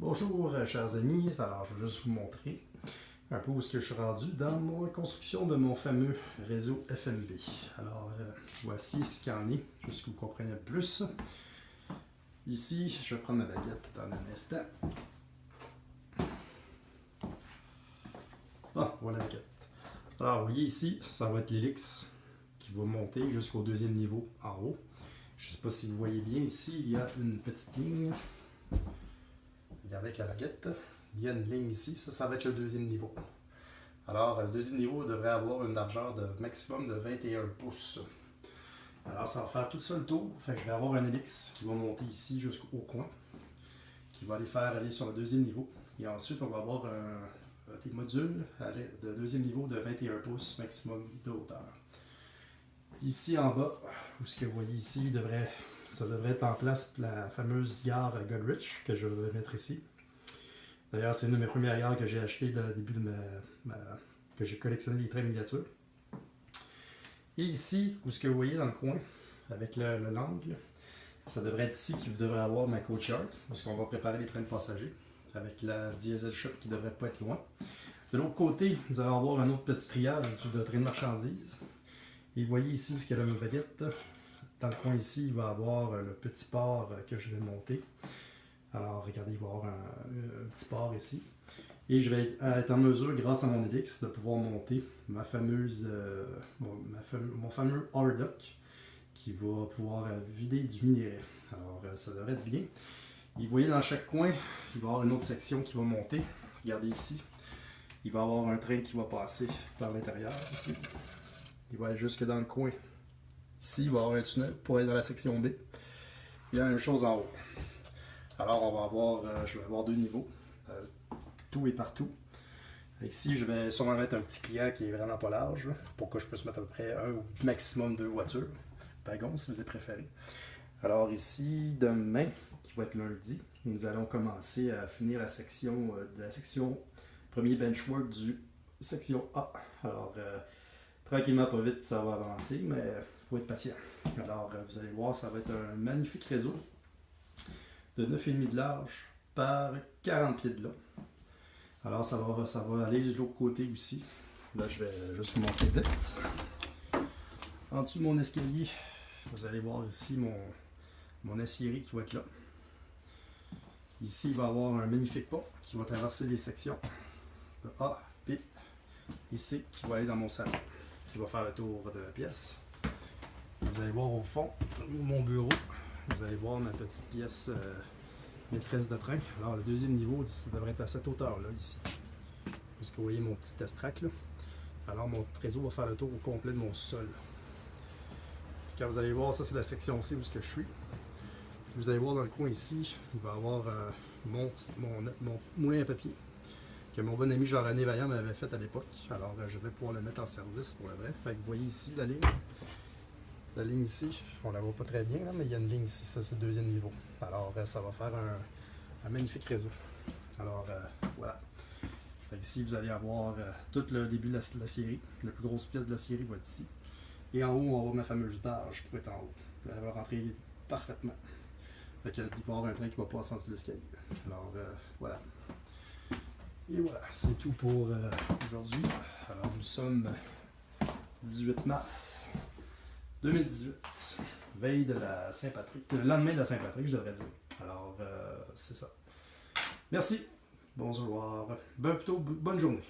Bonjour chers amis, alors je vais juste vous montrer un peu où est-ce que je suis rendu dans la construction de mon fameux réseau FMB. Alors voici ce qu'il y en est, juste que vous compreniez plus. Ici, je vais prendre ma baguette dans un instant. Ah, voilà la baguette. Alors vous voyez ici, ça va être l'hélix qui va monter jusqu'au deuxième niveau en haut. Je ne sais pas si vous voyez bien ici, il y a une petite ligne. Regardez avec la baguette, il y a une ligne ici, ça va être le deuxième niveau. Alors, le deuxième niveau devrait avoir une largeur de maximum de 21 pouces. Alors, ça va faire tout ça le tour. Fait que je vais avoir un hélix qui va monter ici jusqu'au coin, qui va les faire aller sur le deuxième niveau. Et ensuite, on va avoir des modules de deuxième niveau de 21 pouces maximum de hauteur. Ici en bas, où ce que vous voyez ici, ça devrait être en place la fameuse gare Goodrich que je vais mettre ici. D'ailleurs, c'est une de mes premières gares que j'ai achetées au début de que j'ai collectionné des trains miniatures. Et ici, où ce que vous voyez dans le coin, avec l'angle, ça devrait être ici que vous devrez avoir ma coach yard, parce qu'on va préparer les trains de passagers, avec la diesel shop qui ne devrait pas être loin. De l'autre côté, vous allez avoir un autre petit triage de train de marchandises. Et vous voyez ici où il y a la baguette. Dans le coin ici, il va y avoir le petit port que je vais monter. Alors regardez, il va y avoir un petit port ici. Et je vais être en mesure, grâce à mon hélix, de pouvoir monter mon fameux hard dock qui va pouvoir vider du minerai. Alors ça devrait être bien. Et vous voyez dans chaque coin, il va y avoir une autre section qui va monter. Regardez ici. Il va y avoir un train qui va passer par l'intérieur ici. Il va aller jusque dans le coin. Ici, il va y avoir un tunnel pour aller dans la section B. Il y a la même chose en haut. Alors, je vais avoir deux niveaux. Tout et partout. Ici, je vais sûrement mettre un petit client qui est vraiment pas large, pour que je puisse mettre à peu près un ou maximum deux voitures. Wagons, si vous avez préféré. Alors ici, demain, qui va être lundi, nous allons commencer à finir la section premier benchwork du section A. Alors, tranquillement, pas vite, ça va avancer, mais il faut être patient. Alors, vous allez voir, ça va être un magnifique réseau de 9,5 de large par 40 pieds de long. Alors, ça va aller de l'autre côté aussi. Là, je vais juste monter vite. En dessous de mon escalier, vous allez voir ici mon aciérie qui va être là. Ici, il va y avoir un magnifique pont qui va traverser les sections de A, B et C qui va aller dans mon salon, qui va faire le tour de la pièce. Vous allez voir au fond mon bureau. Vous allez voir ma petite pièce maîtresse de train. Alors, le deuxième niveau, ça devrait être à cette hauteur-là, ici. Parce que vous voyez mon petit astrac là. Alors, mon réseau va faire le tour au complet de mon sol. Quand vous allez voir, ça c'est la section C où je suis. Vous allez voir dans le coin ici, il va y avoir mon moulin à papier que mon bon ami Jean-René Vaillant m'avait fait à l'époque. Alors je vais pouvoir le mettre en service pour le vrai. Fait que vous voyez ici la ligne. La ligne ici, on la voit pas très bien, là, mais il y a une ligne ici, ça c'est le deuxième niveau. Alors ça va faire un magnifique réseau. Alors voilà. Fait ici vous allez avoir tout le début de la série. La plus grosse pièce de la série va être ici. Et en haut, on va avoir ma fameuse barge qui va être en haut. Elle va rentrer parfaitement. Fait qu'il va y avoir un train qui va passer en dessous de l'escalier. Alors voilà. Et voilà, c'est tout pour aujourd'hui. Alors nous sommes 18 mars 2018, veille de la Saint-Patrick, le lendemain de la Saint-Patrick, je devrais dire. Alors c'est ça. Merci. Bonsoir. Plutôt bonne journée.